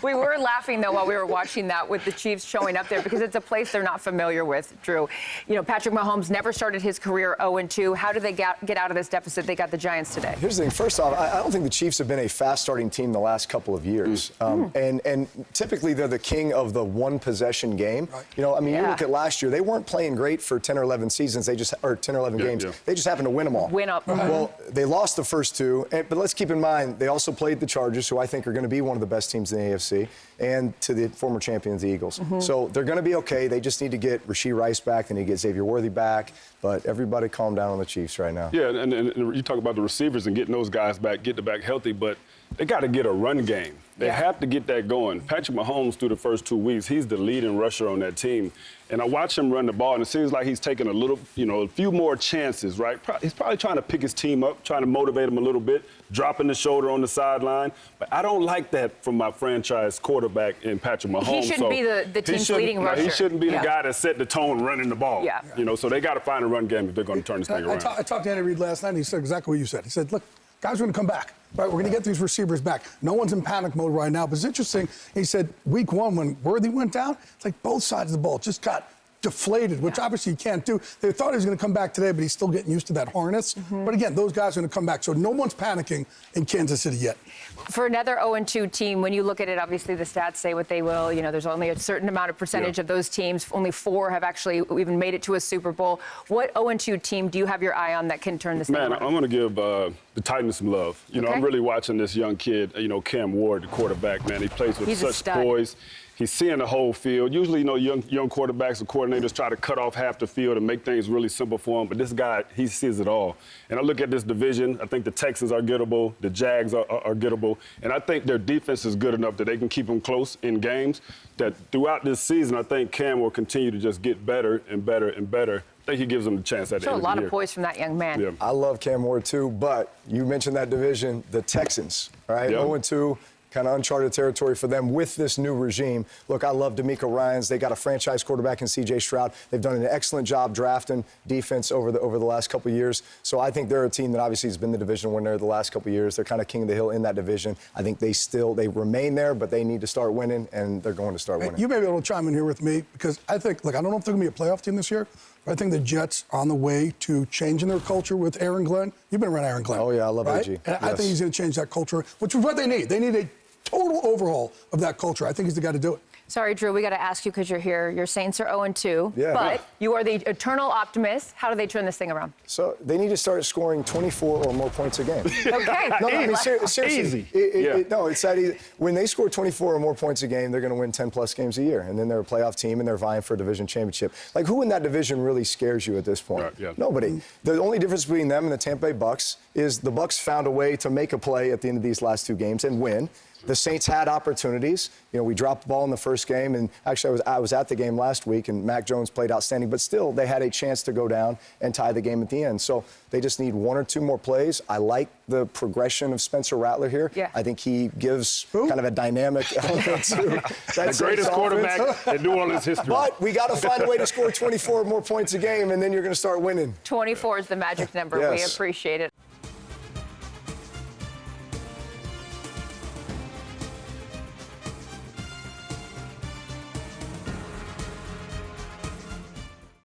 We were laughing, though, while we were watching that with the Chiefs showing up there because it's a place they're not familiar with, Drew. You know, Patrick Mahomes never started his career 0-2. How do they get out of this deficit? They got the Giants today. Here's the thing. First off, I don't think the Chiefs have been a fast-starting team the last couple of years. And typically they're the king of the one-possession game. Right. You know, I mean, you look at last year, they weren't playing great for 10 or 11 seasons. They just, or 10 or 11 games. They just happened to win them all. Win up. Well, they lost the first two, but let's keep in mind, they also played the Chargers, who I think are going to be one of the best teams in the AFC, and to the former champions, the Eagles. So they're going to be okay. They just need to get Rashee Rice back. They need to get Xavier Worthy back. But everybody calm down on the Chiefs right now. Yeah, and you talk about the receivers and getting those guys back, get them back healthy, but they got to get a run game. They have to get that going. Patrick Mahomes, through the first 2 weeks, he's the leading rusher on that team. And I watch him run the ball, and it seems like he's taking a few more chances, right? He's probably trying to pick his team up, trying to motivate them a little bit, dropping the shoulder on the sideline. But I don't like that from my franchise quarterback in Patrick Mahomes. He shouldn't be the team's leading rusher. He shouldn't be the guy that set the tone running the ball. Yeah. You know, so they got to find a run game if they're going to turn this thing around. I talked to Andy Reid last night, and he said exactly what you said. He said, look, guys are going to come back. Right, we're going to get these receivers back. No one's in panic mode right now. But it's interesting, he said week one when Worthy went down, it's like both sides of the ball just got deflated, which obviously you can't do. They thought he was going to come back today, but he's still getting used to that harness. But again, those guys are going to come back. So no one's panicking in Kansas City yet. For another 0-2 team, when you look at it, obviously the stats say what they will. You know, there's only a certain amount of percentage of those teams. Only 4 have actually even made it to a Super Bowl. What 0-2 team do you have your eye on that can turn this thing around? Man, I'm going to give the Titans some love. You know, I'm really watching this young kid, Cam Ward, the quarterback, man. He plays with such poise. He's seeing the whole field. Usually, young quarterbacks and coordinators try to cut off half the field and make things really simple for him. But this guy, he sees it all. And I look at this division. I think the Texans are gettable. The Jags are gettable. And I think their defense is good enough that they can keep them close in games. That throughout this season, I think Cam will continue to just get better and better and better. I think he gives them the chance at the end of the year. A lot of poise from that young man. Yeah. I love Cam Ward, too. But you mentioned that division, the Texans, right? 0-2. Kind of uncharted territory for them with this new regime. Look, I love D'Amico Ryans. They got a franchise quarterback in C.J. Stroud. They've done an excellent job drafting defense over the last couple of years. So I think they're a team that obviously has been the division winner the last couple of years. They're kind of king of the hill in that division. I think they remain there, but they need to start winning, and they're going to start winning. You may be able to chime in here with me because I think, look, I don't know if they're going to be a playoff team this year, but I think the Jets are on the way to changing their culture with Aaron Glenn. You've been around Aaron Glenn. Oh, yeah, I love AG. And I think he's going to change that culture, which is what they need. They need a total overhaul of that culture. I think he's the guy to do it. Sorry, Drew, we got to ask you because you're here. Your Saints are 0-2, but you are the eternal optimist. How do they turn this thing around? So they need to start scoring 24 or more points a game. Okay. No, I mean, seriously. Easy. No, it's that easy. When they score 24 or more points a game, they're going to win 10-plus games a year. And then they're a playoff team, and they're vying for a division championship. Like, who in that division really scares you at this point? Nobody. The only difference between them and the Tampa Bay Bucks is the Bucks found a way to make a play at the end of these last 2 games and win. The Saints had opportunities. You know, we dropped the ball in the first game, and actually I was at the game last week, and Mac Jones played outstanding, but still they had a chance to go down and tie the game at the end. So they just need 1 or 2 more plays. I like the progression of Spencer Rattler here. I think he gives kind of a dynamic element to that the greatest quarterback in New Orleans history. But we got to find a way to score 24 more points a game, and then you're going to start winning. 24 is the magic number. We appreciate it.